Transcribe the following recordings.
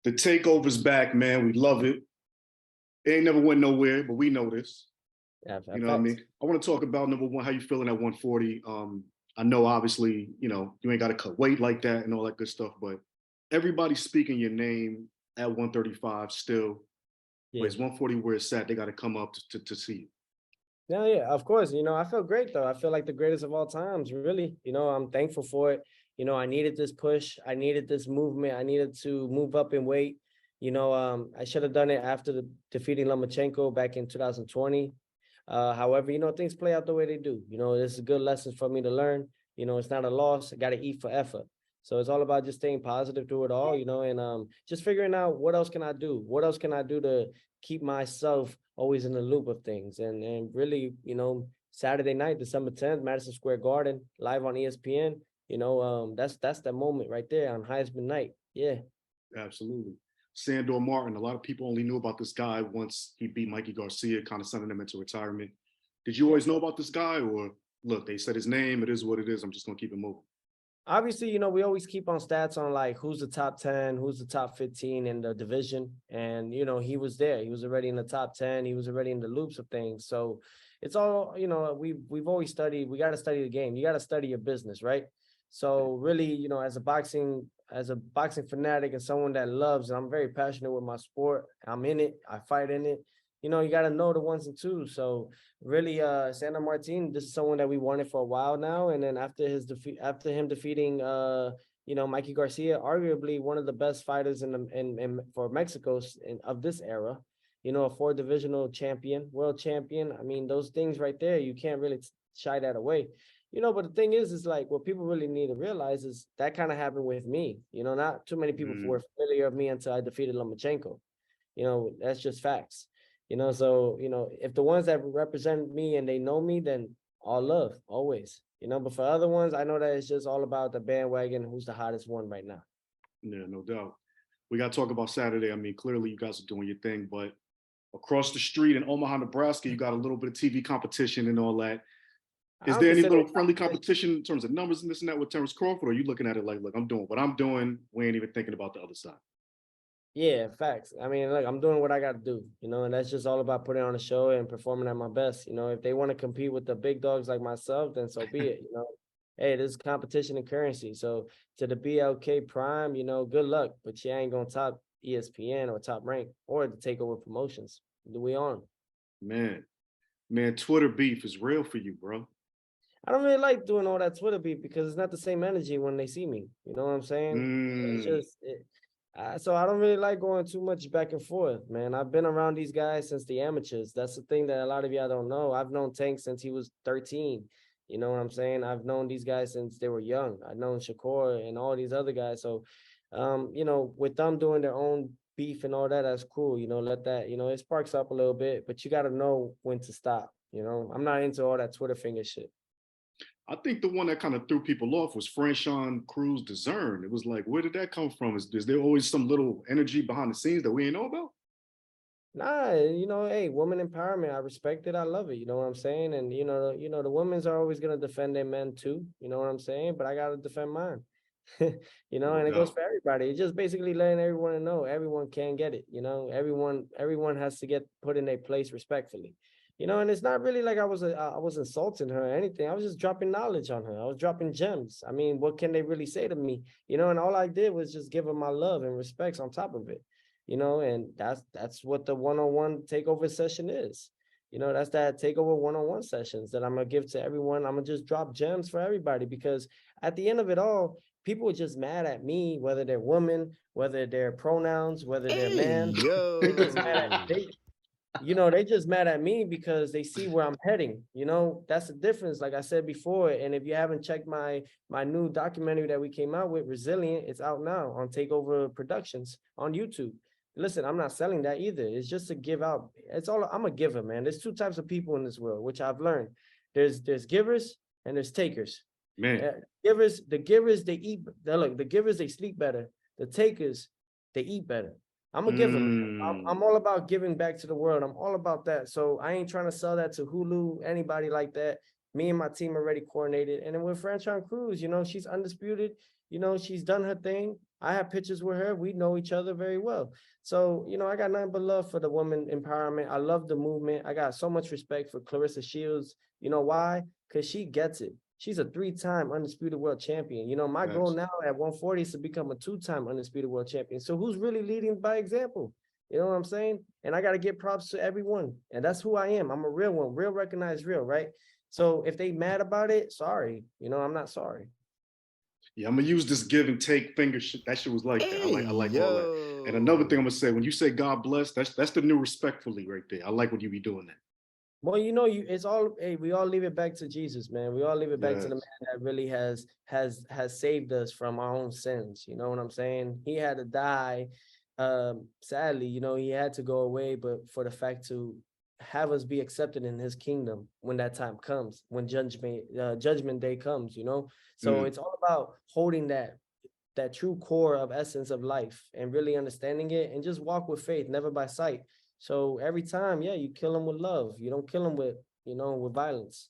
The takeover's back, man. We love it. It ain't never went nowhere, but we know this. Yeah, you know what I mean? I want to talk about number one, how you feeling at 140. I know obviously, you ain't got to cut weight like that and all that good stuff, but everybody's speaking your name at 135 still. Yeah. But it's 140 where it's at. They got to come up to see you. Yeah, of course. I feel great though. I feel like the greatest of all times, really. I'm thankful for it. I needed this push. I needed this movement. I needed to move up in weight. I should have done it after defeating Lomachenko back in 2020. However, things play out the way they do. This is good lessons for me to learn. It's not a loss. I got to eat for effort. So it's all about just staying positive through it all, and just figuring out what else can I do? What else can I do to keep myself always in the loop of things? And really, Saturday night, December 10th, Madison Square Garden, live on ESPN. That's that moment right there on Heisman night. Yeah. Absolutely. Sandor Martin, a lot of people only knew about this guy once he beat Mikey Garcia, kind of sending him into retirement. Did you always know about this guy, or look, they said his name, it is what it is, I'm just going to keep it moving? Obviously, we always keep on stats on like who's the top 10, who's the top 15 in the division. And, he was there. He was already in the top 10. He was already in the loops of things. So it's all, we've always studied. We got to study the game. You got to study your business, right? So really, as a boxing fanatic and someone that loves, and I'm very passionate with my sport. I'm in it. I fight in it. You got to know the ones and twos. So really, Sandor Martin, this is someone that we wanted for a while now. And then after him defeating, Mikey Garcia, arguably one of the best fighters for Mexico of this era, a 4-divisional champion, world champion. I mean, those things right there, you can't really shy that away. But the thing is like what people really need to realize is that kind of happened with me. Not too many people were familiar of me until I defeated Lomachenko. That's just facts. So, if the ones that represent me and they know me, then all love, always. But for other ones, I know that it's just all about the bandwagon, who's the hottest one right now. Yeah, no doubt. We got to talk about Saturday. I mean, clearly you guys are doing your thing, but across the street in Omaha, Nebraska, you got a little bit of TV competition and all that. Is there any little friendly competition in terms of numbers and this and that with Terrence Crawford, or are you looking at it like, look, I'm doing what I'm doing. We ain't even thinking about the other side? Yeah, facts. I mean, look, I'm doing what I got to do, and that's just all about putting on a show and performing at my best. If they want to compete with the big dogs like myself, then so be it. Hey, this is competition and currency. So to the BLK Prime, good luck, but you ain't going to top ESPN or Top Rank or the Takeover Promotions. We on. Man, Twitter beef is real for you, bro. I don't really like doing all that Twitter beef because it's not the same energy when they see me. You know what I'm saying? It's just so I don't really like going too much back and forth, man. I've been around these guys since the amateurs. That's the thing that a lot of y'all don't know. I've known Tank since he was 13. You know what I'm saying? I've known these guys since they were young. I've known Shakur and all these other guys. So, with them doing their own beef and all that, that's cool. Let that, it sparks up a little bit, but you got to know when to stop. I'm not into all that Twitter finger shit. I think the one that kind of threw people off was Franchon Cruz DeZern. It was like, where did that come from? Is there always some little energy behind the scenes that we ain't know about? Nah, hey, woman empowerment. I respect it. I love it. You know what I'm saying? And the women's are always gonna defend their men too. You know what I'm saying? But I gotta defend mine. And it goes for everybody. It's just basically letting everyone know everyone can get it. Everyone has to get put in their place respectfully. And it's not really like I was insulting her or anything. I was just dropping knowledge on her. I was dropping gems. I mean, what can they really say to me? And all I did was just give her my love and respects on top of it. And that's what the one-on-one takeover session is. That's that takeover one-on-one sessions that I'm gonna give to everyone. I'm gonna just drop gems for everybody, because at the end of it all, people are just mad at me, whether they're women, whether they're pronouns, whether they're man. They're just mad at they just mad at me because they see where I'm heading. That's the difference, like I said before. And if you haven't checked my new documentary that we came out with, Resilient, it's out now on Takeover Productions on YouTube. Listen, I'm not selling that either. It's just to give out. I'm a giver, man. There's two types of people in this world, which I've learned. There's givers and there's takers. Man, the givers, they eat. The givers, they sleep better. The takers, they eat better. I'm a giver. I'm all about giving back to the world. I'm all about that. So I ain't trying to sell that to Hulu, anybody like that. Me and my team already coordinated. And then with Franchon Cruz, she's undisputed. She's done her thing. I have pictures with her. We know each other very well. So, you know, I got nothing but love for the woman empowerment. I love the movement. I got so much respect for Clarissa Shields. You know why? Because she gets it. She's a 3-time undisputed world champion. You know, my goal now at 140 is to become a 2-time undisputed world champion. So who's really leading by example? You know what I'm saying? And I got to give props to everyone. And that's who I am. I'm a real one, real recognized real, right? So if they mad about it, sorry. You know, I'm not sorry. Yeah, I'm gonna use this give and take finger shit. That shit was like that. I like all that. And another thing I'm gonna say, when you say God bless, that's the new respectfully right there. I like when you be doing that. Well, you know, it's all, hey, we all leave it back to Jesus, man. We all leave it back to the man that really has saved us from our own sins. You know what I'm saying? He had to die. Sadly, you know, he had to go away, but for the fact to have us be accepted in his kingdom when that time comes, when judgment day comes, you know. So it's all about holding that true core of essence of life and really understanding it and just walk with faith, never by sight. So every time, yeah, you kill them with love. You don't kill them with, you know, with violence.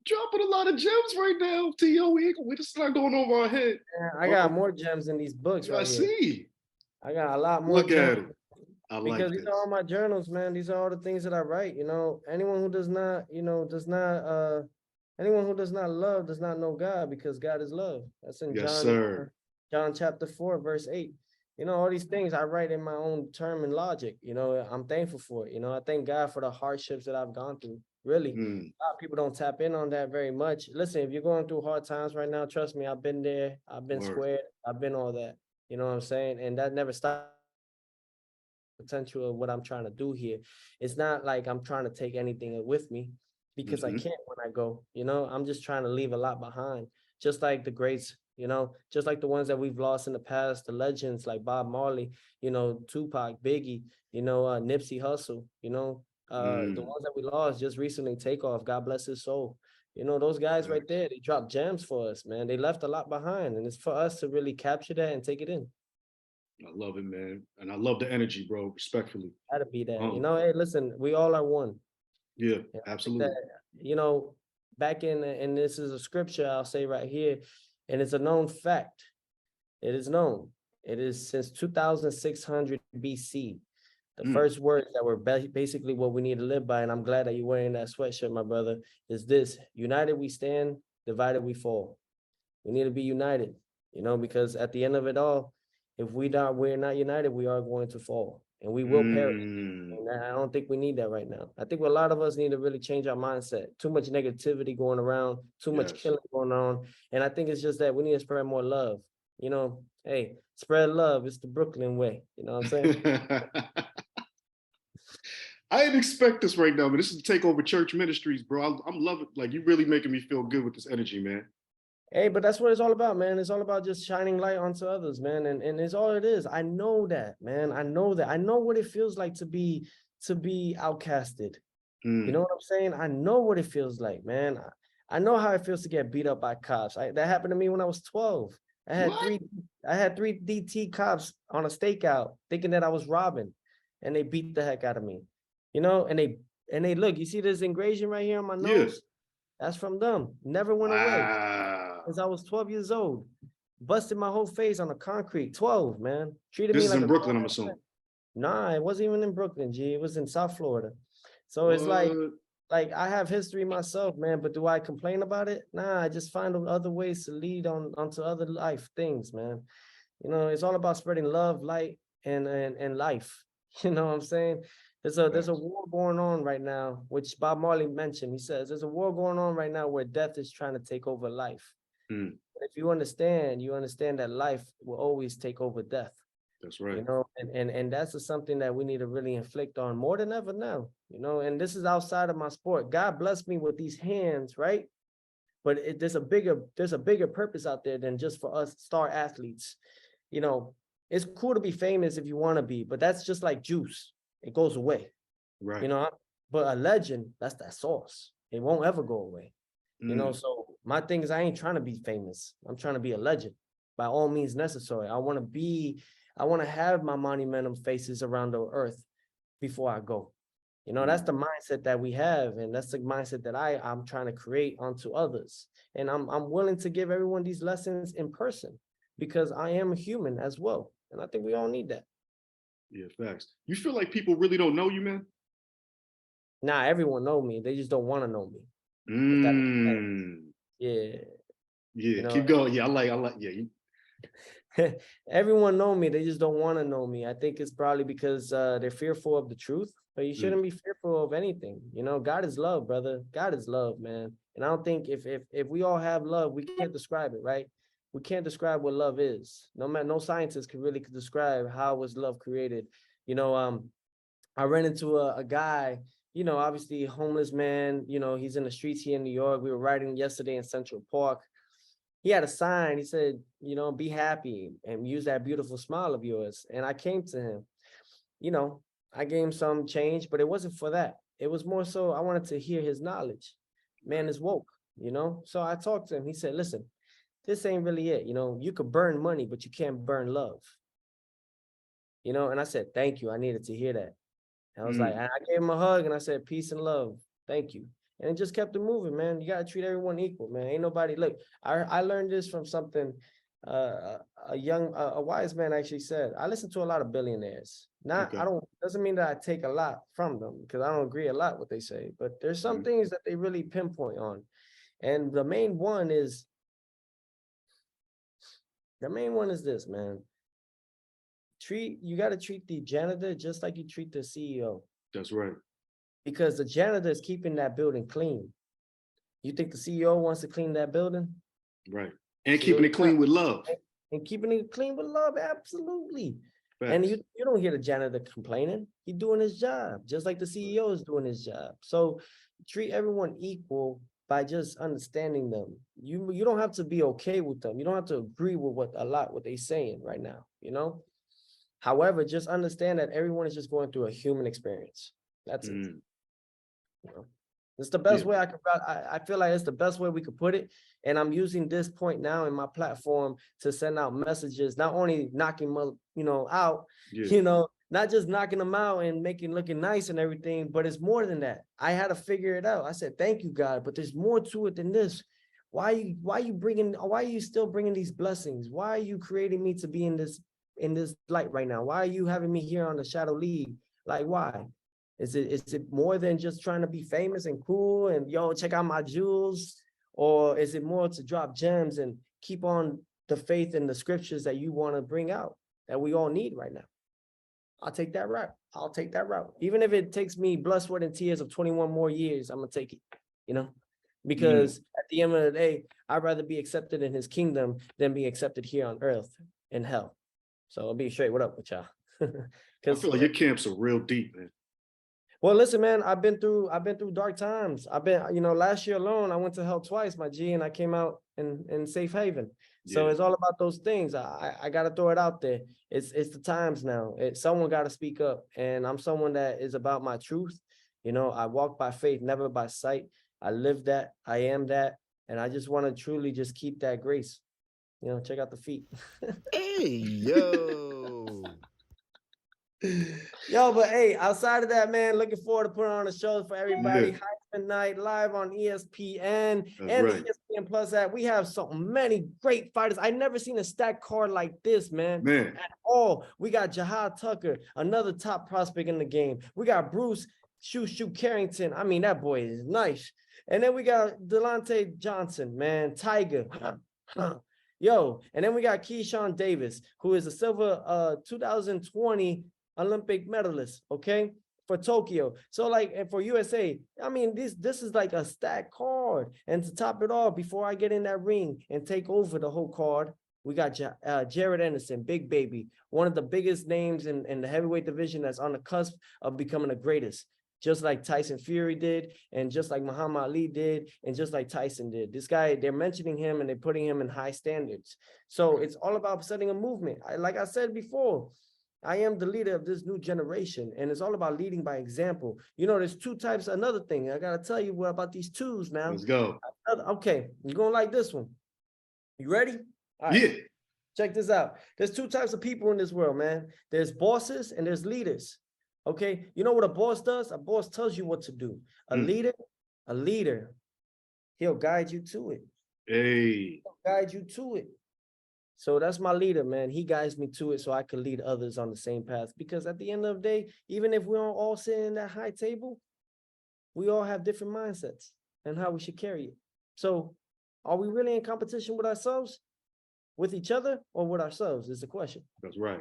Dropping a lot of gems right now, T.O. We just not going over our head. Yeah, I got more gems in these books right here. I see. I got a lot more Look gems. at it. I like Because this. these are all my journals, man. These are all the things that I write. You know, anyone who does not, you know, anyone who does not love does not know God, because God is love. That's in John chapter 4, verse 8. You know, all these things I write in my own term and logic. You know, I'm thankful for it. You know, I thank God for the hardships that I've gone through. Really, a lot of people don't tap in on that very much. Listen, if you're going through hard times right now, trust me, I've been there. I've been squared. I've been all that. You know what I'm saying? And that never stopped potential of what I'm trying to do here. It's not like I'm trying to take anything with me, because I can't when I go. You know, I'm just trying to leave a lot behind, just like the greats, you know, just like the ones that we've lost in the past, the legends like Bob Marley, you know, Tupac, Biggie, you know, Nipsey Hussle, you know, the ones that we lost just recently, Takeoff, God bless his soul. You know, those guys right there, they dropped gems for us, man. They left a lot behind, and it's for us to really capture that and take it in. I love it, man. And I love the energy, bro, respectfully. Gotta be that. You know, hey, listen, we all are one. Yeah, absolutely. That, you know, back in, and this is a scripture I'll say right here, and it's a known fact. It is known. It is since 2600 BC. The first words that were basically what we need to live by, and I'm glad that you're wearing that sweatshirt, my brother, is this: united we stand, divided we fall. We need to be united, you know, because at the end of it all, if we're not united, we are going to fall, and we will perish. And I don't think we need that right now. I think a lot of us need to really change our mindset. Too much negativity going around, too much killing going on. And I think it's just that we need to spread more love. You know, hey, spread love. It's the Brooklyn way. You know what I'm saying? I didn't expect this right now, but this is Takeover Church Ministries, bro. I'm loving, like, you really making me feel good with this energy, man. Hey, but that's what it's all about, man. It's all about just shining light onto others, man. And it's all it is. I know that, man. I know that. I know what it feels like to be outcasted. You know what I'm saying? I know what it feels like, man. I know how it feels to get beat up by cops. That happened to me when I was 12. I had three DT cops on a stakeout thinking that I was robbing, and they beat the heck out of me. You know, and they look, you see this engraving right here on my nose? That's from them. Never went away. Because I was 12 years old. Busted my whole face on the concrete. 12, man. Treated me like in Brooklyn, I'm assuming. Nah, it wasn't even in Brooklyn, G. It was in South Florida. So it's like I have history myself, man, but do I complain about it? Nah, I just find other ways to lead onto other life things, man. You know, it's all about spreading love, light, and life. You know what I'm saying? There's a war going on right now, which Bob Marley mentioned. He says there's a war going on right now where death is trying to take over life. If you understand that life will always take over death. That's right. You know, and that's just something that we need to really inflict on more than ever now. You know, and this is outside of my sport. God blessed me with these hands, right? But there's a bigger purpose out there than just for us star athletes. You know, it's cool to be famous if you want to be, but that's just like juice. It goes away. Right. You know, but a legend, that's that sauce. It won't ever go away. You know, so my thing is I ain't trying to be famous. I'm trying to be a legend by all means necessary. I want to have my monumental faces around the earth before I go. You know, that's the mindset that we have, and that's the mindset that I'm trying to create onto others. And I'm willing to give everyone these lessons in person. because I am a human as well. And I think we all need that. Yeah, facts. You feel like people really don't know you, man? Nah, everyone know me. They just don't want to know me. If that makes sense. Yeah. Yeah, keep going. Yeah, I like, yeah. Everyone know me. They just don't want to know me. I think it's probably because they're fearful of the truth, but you shouldn't be fearful of anything. God is love, brother. God is love, man. And I don't think if we all have love, we can't describe it, right? We can't describe what love is. No scientist can really describe how was love created. I ran into a guy, obviously homeless man, he's in the streets here in New York. We were riding yesterday in Central Park. He had a sign. He said, be happy and use that beautiful smile of yours. And I came to him, I gave him some change, but it wasn't for that. It was more so I wanted to hear his knowledge. Man is woke, So I talked to him. He said, listen, this ain't really it. You could burn money, but you can't burn love. And I said, thank you. I needed to hear that. And I was like, I gave him a hug and I said, peace and love. Thank you. And it just kept it moving, man. You got to treat everyone equal, man. Ain't nobody, look, I learned this from something a wise man actually said. I listen to a lot of billionaires. Doesn't mean that I take a lot from them because I don't agree a lot what they say, but there's some things that they really pinpoint on. And the main one is this, man. You got to treat the janitor just like you treat the CEO. That's right. Because the janitor is keeping that building clean. You think the CEO wants to clean that building? Right. And keeping it clean with love. And keeping it clean with love, absolutely. Facts. And you don't hear the janitor complaining. He's doing his job, just like the CEO is doing his job. So treat everyone equal by just understanding them. You don't have to be okay with them. You don't have to agree with what they're saying right now, However, just understand that everyone is just going through a human experience. That's it. It's the best way I feel like it's the best way we could put it. And I'm using this point now in my platform to send out messages, not only knocking out, not just knocking them out and looking nice and everything, but it's more than that. I had to figure it out. I said, thank you, God, but there's more to it than this. Why are you still bringing these blessings? Why are you creating me to be in this light right now? Why are you having me here on the Shadow League? Like, why? Is it more than just trying to be famous and cool and check out my jewels? Or is it more to drop gems and keep on the faith and the scriptures that you want to bring out that we all need right now? I'll take that route. Even if it takes me blood, sweat, and tears of 21 more years, I'm going to take it, because at the end of the day, I'd rather be accepted in his kingdom than be accepted here on earth in hell. So I'll be straight. What up with y'all? I feel like your camps are real deep, man. Well, listen, man, I've been through dark times. Last year alone, I went to hell twice, my G, and I came out in safe haven. So it's all about those things. I got to throw it out there. It's the times now. Someone got to speak up. And I'm someone that is about my truth. I walk by faith, never by sight. I live that. I am that. And I just want to truly just keep that grace. Check out the feet. Hey, yo. Yo, but hey, outside of that, man, looking forward to putting on a show for everybody. Heisman Night live on ESPN and the ESPN Plus app. We have so many great fighters. I never seen a stacked card like this, man. At all. We got Jahad Tucker, another top prospect in the game. We got Bruce Shoo Carrington. I mean, that boy is nice. And then we got Delonte Johnson, man, Tiger. Yo, and then we got Keyshawn Davis, who is a silver 2020 Olympic medalist, okay, for Tokyo. So and for USA, I mean, this is like a stacked card. And to top it off, before I get in that ring and take over the whole card, we got Jared Anderson, Big Baby, one of the biggest names in the heavyweight division that's on the cusp of becoming the greatest. Just like Tyson Fury did, and just like Muhammad Ali did, and just like Tyson did. This guy, they're mentioning him and they're putting him in high standards. So it's all about setting a movement. Like I said before, I am the leader of this new generation, and it's all about leading by example. There's two types. Another thing, I got to tell you about these twos now. Let's go. Okay, you're going to like this one. You ready? All right. Yeah. Check this out. There's two types of people in this world, man. There's bosses and there's leaders. Okay, you know what a boss does? A boss tells you what to do. A leader, he'll guide you to it. He'll guide you to it. So that's my leader, man. He guides me to it so I can lead others on the same path. Because at the end of the day, even if we don't all sit in that high table, we all have different mindsets and how we should carry it. So are we really in competition with ourselves, with each other, or with ourselves is the question. That's right.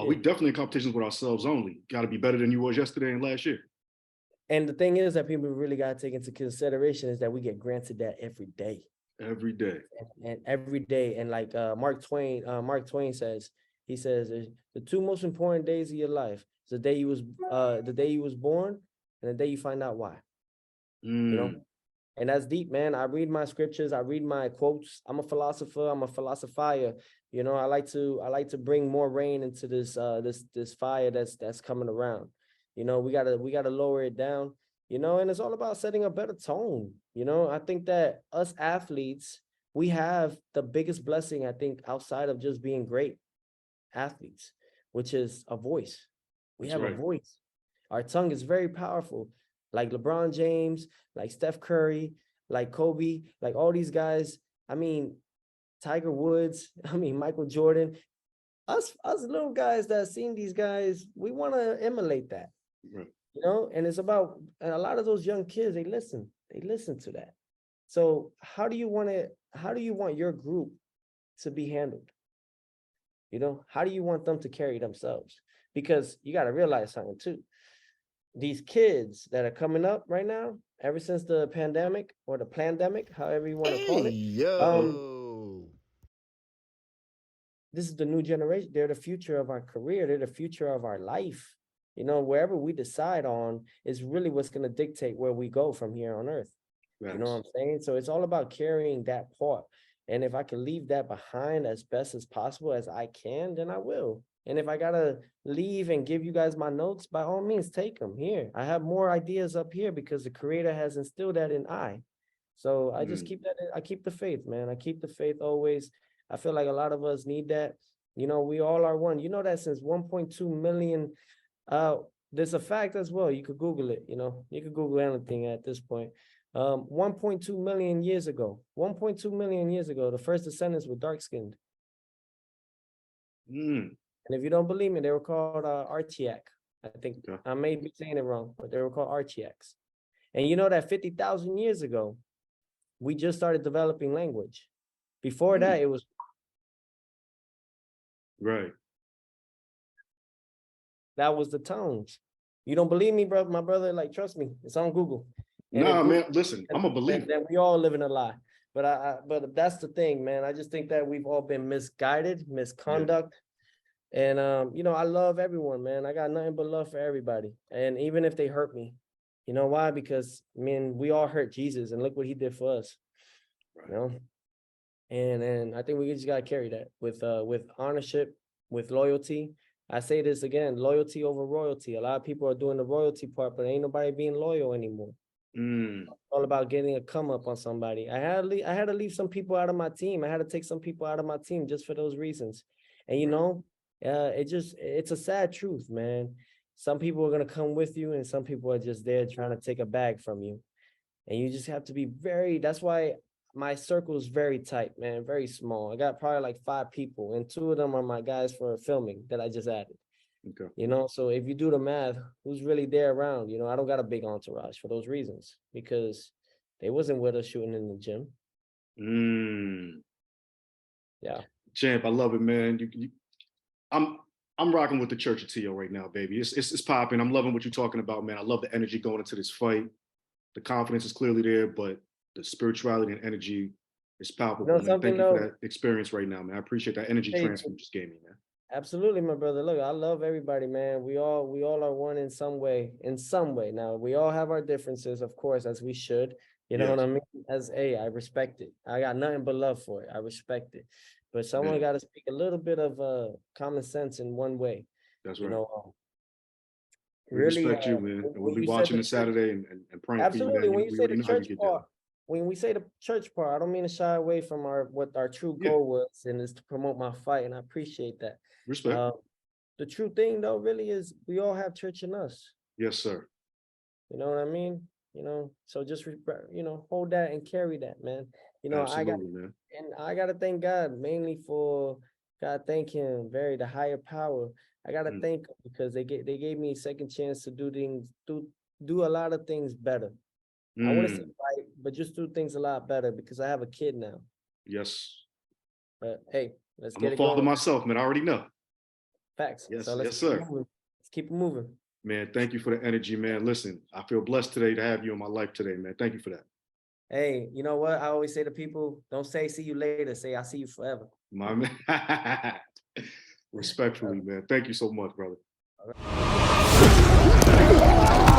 We definitely in competitions with ourselves only. Got to be better than you was yesterday and last year. And the thing is that people really got to take into consideration is that we get granted that every day. Every day. And every day. And like Mark Twain says, he says the two most important days of your life is the day you was born and the day you find out why. You know? And that's deep, man. I read my scriptures, I read my quotes. I'm a philosopher, I'm a philosophier. You know, I like to bring more rain into this this fire that's coming around. You know, we gotta lower it down, you know, and it's all about setting a better tone. You know, I think that us athletes, we have the biggest blessing, I think, outside of just being great athletes, which is a voice. We have a voice. Our tongue is very powerful. Like LeBron James, like Steph Curry, like Kobe, like all these guys. I mean, Tiger Woods, I mean, Michael Jordan. Us little guys that seen these guys, we want to emulate that. Right. You know, and it's about, and a lot of those young kids, they listen to that. So how do you want your group to be handled? You know, how do you want them to carry themselves? Because you got to realize something too. These kids that are coming up right now, ever since the pandemic or the plandemic, however you want to call it, this is the new generation. They're the future of our career. They're the future of our life. You know, wherever we decide on is really what's going to dictate where we go from here on earth. Yes. You know what I'm saying? So it's all about carrying that part. And if I can leave that behind as best as possible as I can, then I will. And if I got to leave and give you guys my notes, by all means, take them here. I have more ideas up here because the creator has instilled that in I. So I just keep that. I keep the faith, man. I keep the faith always. I feel like a lot of us need that. You know, we all are one. You know that since 1.2 million, there's a fact as well. You could Google it, you know. You could Google anything at this point. 1.2 million years ago, the first descendants were dark-skinned. And if you don't believe me, they were called Archiac. I think I may be saying it wrong, but they were called Archiacs. And you know that 50,000 years ago, we just started developing language. Before that, it was right. That was the tones. You don't believe me, bro? My brother, like, trust me, it's on Google. Nah, man, listen, I'm a believer. That we all live in a lie. But that's the thing, man. I just think that we've all been misguided, misconduct. And, you know, I love everyone, man. I got nothing but love for everybody. And even if they hurt me, you know why? Because, I mean, we all hurt Jesus and look what he did for us, you know? And I think we just got to carry that with ownership, with loyalty. I say this again, loyalty over royalty. A lot of people are doing the royalty part, but ain't nobody being loyal anymore. It's all about getting a come up on somebody. I had to leave some people out of my team. I had to take some people out of my team just for those reasons. And, you know, it's a sad truth, man. Some people are going to come with you and some people are just there trying to take a bag from you. And you just have to be that's why my circle is very tight, man, very small. I got probably like 5 people and 2 of them are my guys for filming that I just added. Okay. You know, so if you do the math, who's really there around? You know, I don't got a big entourage for those reasons because they wasn't with us shooting in the gym. Yeah. Champ, I love it, man. I'm rocking with the Church of Tio right now, baby. It's popping. I'm loving what you're talking about, man. I love the energy going into this fight. The confidence is clearly there, but the spirituality and energy is palpable. You know, thank you for that experience right now, man. I appreciate that energy transfer you just gave me, man. Absolutely, my brother. Look, I love everybody, man. We all are one in some way. Now, we all have our differences, of course, as we should. You know what I mean? I respect it. I got nothing but love for it. I respect it. But someone got to speak a little bit of common sense in one way. That's right. You know, we really respect you, man. And we'll be watching this Saturday and praying absolutely. for you. When you say the church part, when we say the church part, I don't mean to shy away from what our true goal was, and is to promote my fight, and I appreciate that. Respect. The true thing, though, really is we all have church in us. Yes, sir. You know what I mean? You know, so just, you know, hold that and carry that, man. You know, Absolutely, man. I gotta thank God mainly for, gotta thank him, the higher power. I gotta thank him because they gave me a second chance to do things, do a lot of things better. I wouldn't say right, but just do things a lot better because I have a kid now. Yes. But hey, let's I'm get a it father going. myself, man. I already know. Facts. Yes, So let's yes, keep sir. it moving. Let's keep it moving. Man, thank you for the energy, man. Listen, I feel blessed today to have you in my life today, man. Thank you for that. Hey, you know what? I always say to people, don't say see you later, say I'll see you forever. My man. Respectfully, man. Thank you so much, brother. All right.